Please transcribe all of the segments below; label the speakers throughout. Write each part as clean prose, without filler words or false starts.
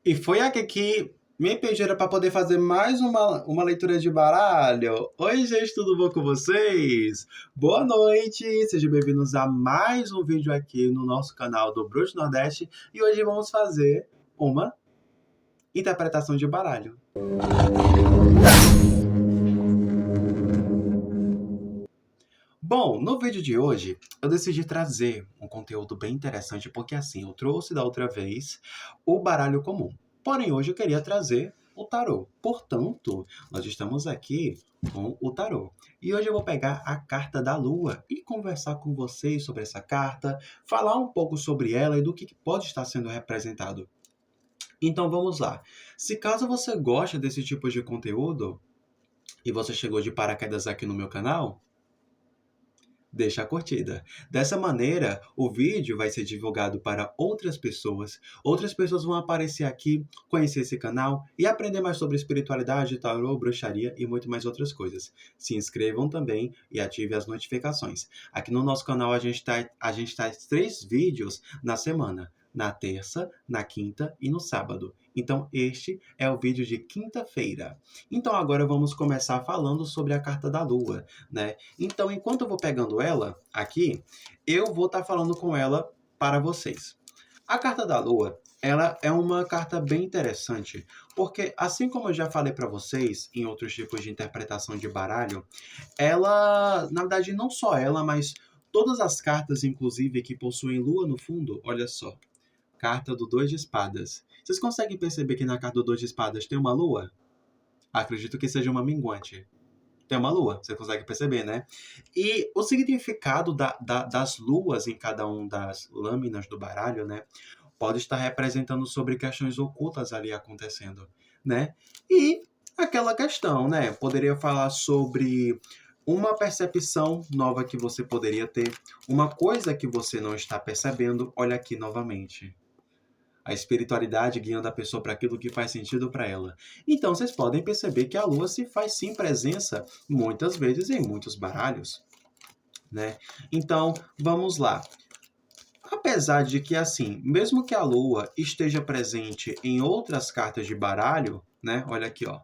Speaker 1: E foi aqui que me pediram para poder fazer mais uma leitura de baralho. Oi, gente, tudo bom com vocês? Boa noite, sejam bem-vindos a mais um vídeo aqui no nosso canal do Bruxo Nordeste. E hoje vamos fazer uma interpretação de baralho. Bom, no vídeo de hoje eu decidi trazer um conteúdo bem interessante porque assim, eu trouxe da outra vez o baralho comum. Porém, hoje eu queria trazer o tarô. Portanto, nós estamos aqui com o tarô. E hoje eu vou pegar a carta da Lua e conversar com vocês sobre essa carta, falar um pouco sobre ela e do que pode estar sendo representado. Então vamos lá. Se caso você gosta desse tipo de conteúdo e você chegou de paraquedas aqui no meu canal, deixa a curtida. Dessa maneira, o vídeo vai ser divulgado para outras pessoas vão aparecer aqui, conhecer esse canal e aprender mais sobre espiritualidade, tarô, bruxaria e muito mais outras coisas. Se inscrevam também e ativem as notificações. Aqui no nosso canal a gente traz 3 vídeos na semana. Na terça, na quinta e no sábado. Então, este é o vídeo de quinta-feira. Então, agora vamos começar falando sobre a carta da Lua, né? Então, enquanto eu vou pegando ela aqui, eu vou estar falando com ela para vocês. A carta da Lua, ela é uma carta bem interessante, porque assim como eu já falei para vocês em outros tipos de interpretação de baralho, ela, na verdade, não só ela, mas todas as cartas, inclusive, que possuem Lua no fundo, olha só, carta do Dois de Espadas. Vocês conseguem perceber que na carta do Dois de Espadas tem uma Lua? Acredito que seja uma minguante. Tem uma lua, você consegue perceber, né? E o significado das luas em cada uma das lâminas do baralho, né? Pode estar representando sobre questões ocultas ali acontecendo, né? E aquela questão, né? Poderia falar sobre uma percepção nova que você poderia ter, uma coisa que você não está percebendo. Olha aqui novamente a espiritualidade guiando a pessoa para aquilo que faz sentido para ela. Então vocês podem perceber que a lua se faz sim presença muitas vezes em muitos baralhos, né? Então, vamos lá. Apesar de que assim, mesmo que a lua esteja presente em outras cartas de baralho, né? Olha aqui, ó.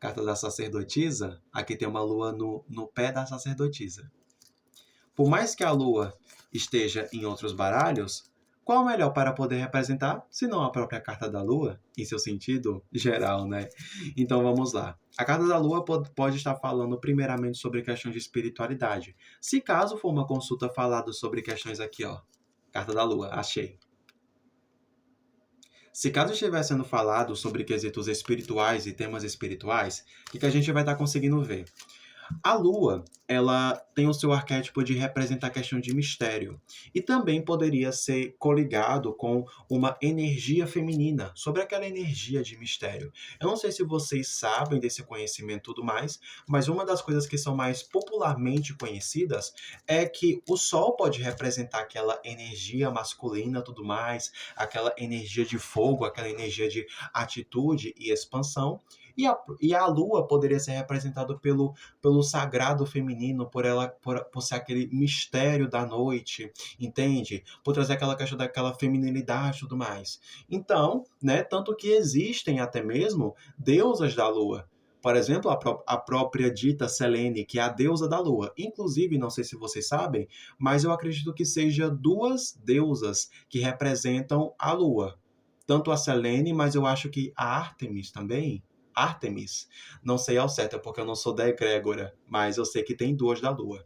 Speaker 1: Carta da sacerdotisa, aqui tem uma lua no pé da sacerdotisa. Por mais que a lua esteja em outros baralhos, qual o melhor para poder representar, se não a própria carta da lua, em seu sentido geral, né? Então vamos lá. A carta da lua pode estar falando primeiramente sobre questões de espiritualidade. Se caso for uma consulta falada sobre questões aqui, ó. Carta da lua, achei. Se caso estiver sendo falado sobre quesitos espirituais e temas espirituais, o que a gente vai estar conseguindo ver? A Lua, ela tem o seu arquétipo de representar a questão de mistério. E também poderia ser coligado com uma energia feminina, sobre aquela energia de mistério. Eu não sei se vocês sabem desse conhecimento e tudo mais, mas uma das coisas que são mais popularmente conhecidas é que o Sol pode representar aquela energia masculina e tudo mais, aquela energia de fogo, aquela energia de atitude e expansão. E a Lua poderia ser representada pelo sagrado feminino, por ser aquele mistério da noite, entende? Por trazer aquela questão daquela feminilidade e tudo mais. Então, né, tanto que existem até mesmo deusas da lua. Por exemplo, a própria dita Selene, que é a deusa da lua. Inclusive, não sei se vocês sabem, mas eu acredito que seja duas deusas que representam a lua. Tanto a Selene, mas eu acho que a Ártemis também. Ártemis, não sei ao certo, porque eu não sou da egrégora, mas eu sei que tem duas da Lua.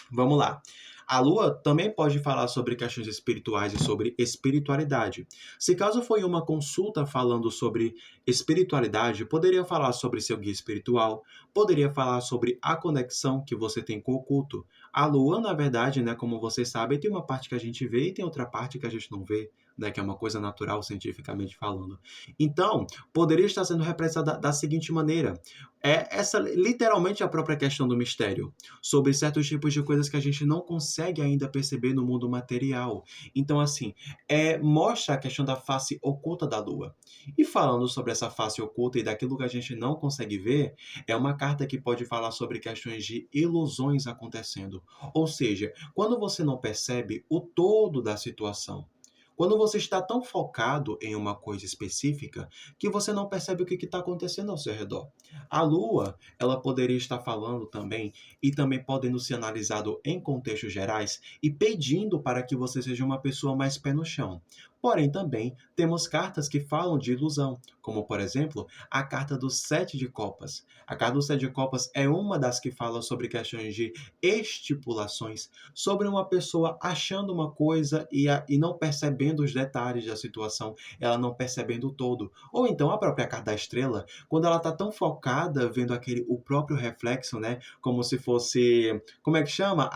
Speaker 1: Vamos lá. A Lua também pode falar sobre questões espirituais e sobre espiritualidade. Se caso foi uma consulta falando sobre espiritualidade, poderia falar sobre seu guia espiritual, poderia falar sobre a conexão que você tem com o oculto. A Lua, na verdade, né, como vocês sabem, tem uma parte que a gente vê e tem outra parte que a gente não vê, né, que é uma coisa natural cientificamente falando. Então, poderia estar sendo representada da seguinte maneira: é essa literalmente a própria questão do mistério sobre certos tipos de coisas que a gente não consegue ainda perceber no mundo material. Então, assim, mostra a questão da face oculta da Lua. E falando sobre essa face oculta e daquilo que a gente não consegue ver, é uma carta que pode falar sobre questões de ilusões acontecendo. Ou seja, quando você não percebe o todo da situação, Quando você está tão focado em uma coisa específica que você não percebe o que está acontecendo ao seu redor. A Lua, ela poderia estar falando também e também podendo ser analisado em contextos gerais e pedindo para que você seja uma pessoa mais pé no chão. Porém, também temos cartas que falam de ilusão, como por exemplo, a carta do Sete de Copas. A carta do Sete de Copas é uma das que fala sobre questões de estipulações, sobre uma pessoa achando uma coisa e não percebendo os detalhes da situação, ela não percebendo o todo. Ou então a própria carta da estrela, quando ela está tão focada vendo o próprio reflexo, né? Como se fosse, como é que chama?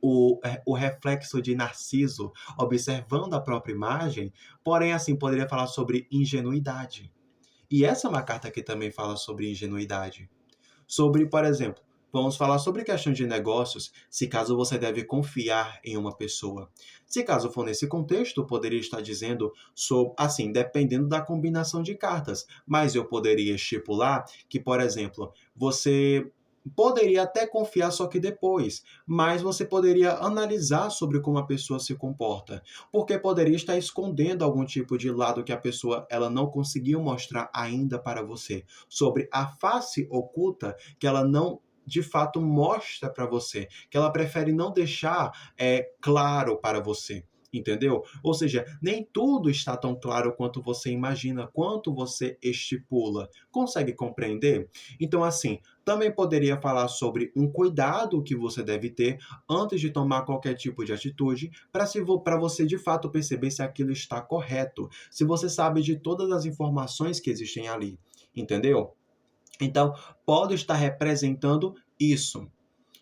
Speaker 1: O reflexo de Narciso observando a própria imagem, porém, assim, poderia falar sobre ingenuidade. E essa é uma carta que também fala sobre ingenuidade. Sobre, por exemplo, vamos falar sobre questão de negócios, se caso você deve confiar em uma pessoa. Se caso for nesse contexto, poderia estar dizendo sobre, assim, dependendo da combinação de cartas, mas eu poderia estipular que, por exemplo, você poderia até confiar só que depois, mas você poderia analisar sobre como a pessoa se comporta, porque poderia estar escondendo algum tipo de lado que a pessoa ela não conseguiu mostrar ainda para você, sobre a face oculta que ela não de fato mostra para você, que ela prefere não deixar claro para você. Entendeu? Ou seja, nem tudo está tão claro quanto você imagina, quanto você estipula. Consegue compreender? Então, assim, também poderia falar sobre um cuidado que você deve ter antes de tomar qualquer tipo de atitude, para você de fato perceber se aquilo está correto, se você sabe de todas as informações que existem ali. Entendeu? Então, pode estar representando isso,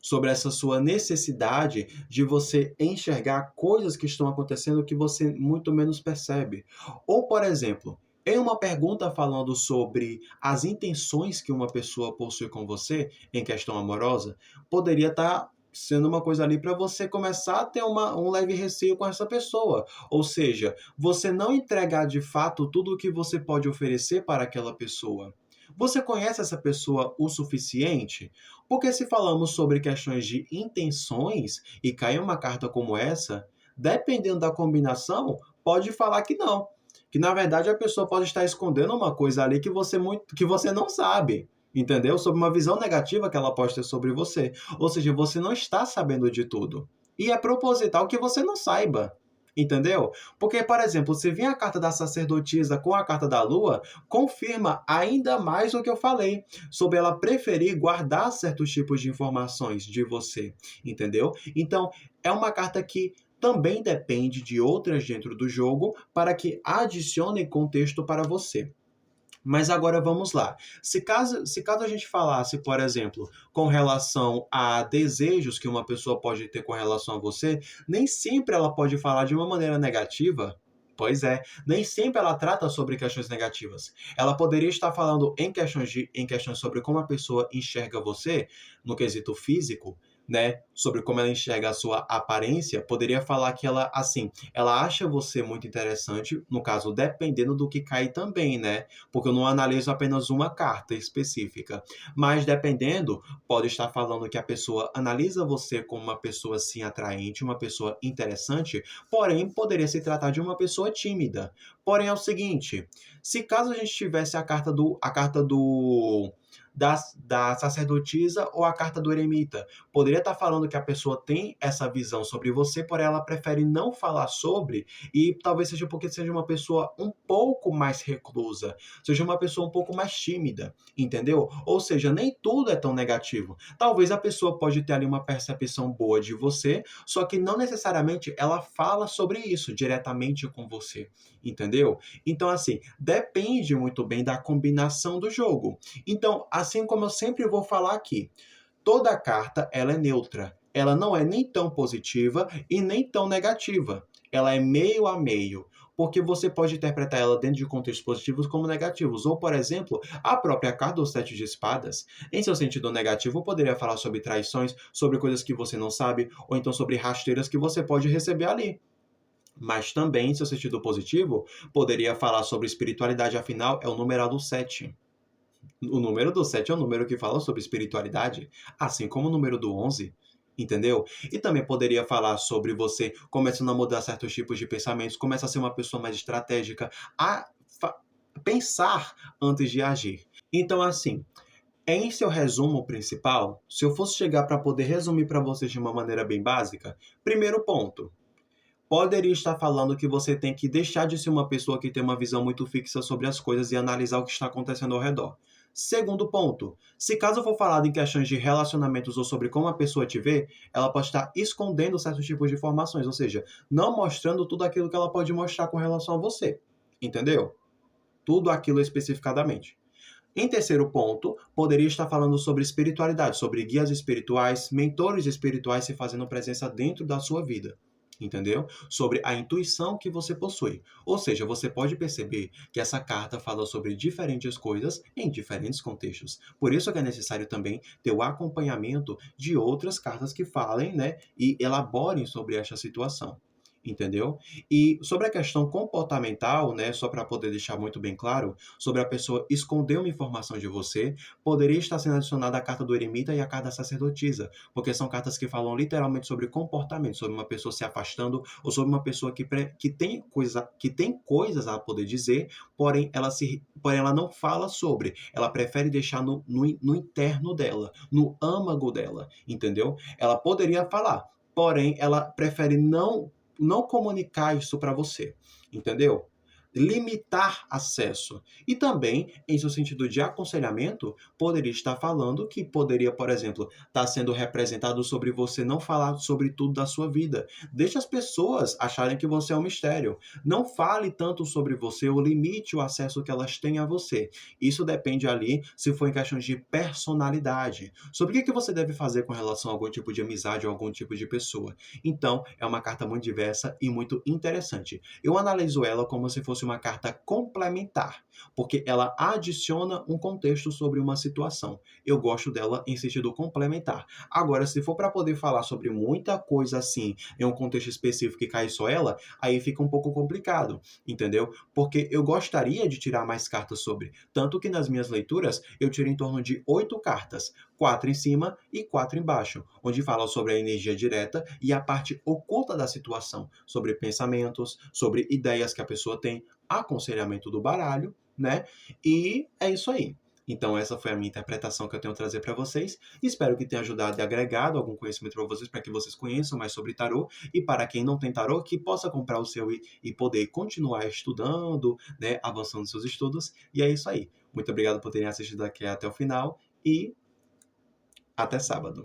Speaker 1: sobre essa sua necessidade de você enxergar coisas que estão acontecendo que você muito menos percebe. Ou, por exemplo, em uma pergunta falando sobre as intenções que uma pessoa possui com você em questão amorosa, poderia estar sendo uma coisa ali para você começar a ter um leve receio com essa pessoa. Ou seja, você não entregar de fato tudo o que você pode oferecer para aquela pessoa. Você conhece essa pessoa o suficiente? Porque se falamos sobre questões de intenções e cai uma carta como essa, dependendo da combinação, pode falar que não. Que na verdade a pessoa pode estar escondendo uma coisa ali que você não sabe. Entendeu? Sobre uma visão negativa que ela pode ter sobre você. Ou seja, você não está sabendo de tudo. E é proposital que você não saiba. Entendeu? Porque, por exemplo, se vir a carta da sacerdotisa com a carta da lua, confirma ainda mais o que eu falei, sobre ela preferir guardar certos tipos de informações de você, entendeu? Então, é uma carta que também depende de outras dentro do jogo para que adicione contexto para você. Mas agora vamos lá. Se caso a gente falasse, por exemplo, com relação a desejos que uma pessoa pode ter com relação a você, nem sempre ela pode falar de uma maneira negativa. Pois é, nem sempre ela trata sobre questões negativas. Ela poderia estar falando em questões sobre como a pessoa enxerga você, no quesito físico, né? Sobre como ela enxerga a sua aparência, poderia falar que ela, assim, ela acha você muito interessante, no caso, dependendo do que cai também, né? Porque eu não analiso apenas uma carta específica. Mas dependendo, pode estar falando que a pessoa analisa você como uma pessoa assim atraente, uma pessoa interessante, porém poderia se tratar de uma pessoa tímida. Porém é o seguinte, se caso a gente tivesse a carta do da sacerdotisa ou a carta do eremita, poderia estar falando que a pessoa tem essa visão sobre você, porém ela prefere não falar sobre, e talvez seja porque seja uma pessoa um pouco mais reclusa, seja uma pessoa um pouco mais tímida, entendeu? Ou seja, nem tudo é tão negativo. Talvez a pessoa pode ter ali uma percepção boa de você, só que não necessariamente ela fala sobre isso diretamente com você, entendeu? Então, assim, depende muito bem da combinação do jogo. Então, assim como eu sempre vou falar aqui, toda carta ela é neutra. Ela não é nem tão positiva e nem tão negativa. Ela é meio a meio, porque você pode interpretar ela dentro de contextos positivos como negativos. Ou, por exemplo, a própria carta do Sete de Espadas, em seu sentido negativo, poderia falar sobre traições, sobre coisas que você não sabe, ou então sobre rasteiras que você pode receber ali. Mas também, em seu sentido positivo, poderia falar sobre espiritualidade, afinal, é o numeral do 7. O número do 7 é um número que fala sobre espiritualidade, assim como o número do 11. entendeu? E também poderia falar sobre você começando a mudar certos tipos de pensamentos, começa a ser uma pessoa mais estratégica, a fa pensar antes de agir. Então, assim, em seu resumo principal, se eu fosse chegar para poder resumir para vocês de uma maneira bem básica, primeiro ponto, poderia estar falando que você tem que deixar de ser uma pessoa que tem uma visão muito fixa sobre as coisas e analisar o que está acontecendo ao redor. Segundo ponto, se caso for falado em questões de relacionamentos ou sobre como a pessoa te vê, ela pode estar escondendo certos tipos de informações, ou seja, não mostrando tudo aquilo que ela pode mostrar com relação a você. Entendeu? Tudo aquilo especificadamente. Em terceiro ponto, poderia estar falando sobre espiritualidade, sobre guias espirituais, mentores espirituais se fazendo presença dentro da sua vida. Entendeu? Sobre a intuição que você possui. Ou seja, você pode perceber que essa carta fala sobre diferentes coisas em diferentes contextos. Por isso que é necessário também ter o acompanhamento de outras cartas que falem, né, e elaborem sobre esta situação. Entendeu? E sobre a questão comportamental, né, só para poder deixar muito bem claro, sobre a pessoa esconder uma informação de você, poderia estar sendo adicionada a carta do eremita e a carta da sacerdotisa, porque são cartas que falam literalmente sobre comportamento, sobre uma pessoa se afastando ou sobre uma pessoa que tem coisas a poder dizer, porém ela não fala sobre, ela prefere deixar no interno dela, no âmago dela, entendeu? Ela poderia falar, porém ela prefere não comunicar isso para você, entendeu? Limitar acesso. E também, em seu sentido de aconselhamento, poderia estar falando que poderia, por exemplo, estar sendo representado sobre você não falar sobre tudo da sua vida. Deixe as pessoas acharem que você é um mistério. Não fale tanto sobre você ou limite o acesso que elas têm a você. Isso depende ali se for em questões de personalidade. Sobre o que você deve fazer com relação a algum tipo de amizade ou algum tipo de pessoa. Então, é uma carta muito diversa e muito interessante. Eu analiso ela como se fosse uma carta complementar, porque ela adiciona um contexto sobre uma situação. Eu gosto dela em sentido complementar. Agora, se for para poder falar sobre muita coisa assim, em um contexto específico e cair só ela, aí fica um pouco complicado, entendeu? Porque eu gostaria de tirar mais cartas sobre. Tanto que nas minhas leituras eu tiro em torno de 8 cartas, 4 em cima e 4 embaixo, onde fala sobre a energia direta e a parte oculta da situação, sobre pensamentos, sobre ideias que a pessoa tem, aconselhamento do baralho, né? E é isso aí. Então, essa foi a minha interpretação que eu tenho a trazer para vocês. Espero que tenha ajudado e agregado algum conhecimento para vocês, para que vocês conheçam mais sobre tarô. E para quem não tem tarô, que possa comprar o seu e poder continuar estudando, né, avançando seus estudos. E é isso aí. Muito obrigado por terem assistido aqui até o final e até sábado.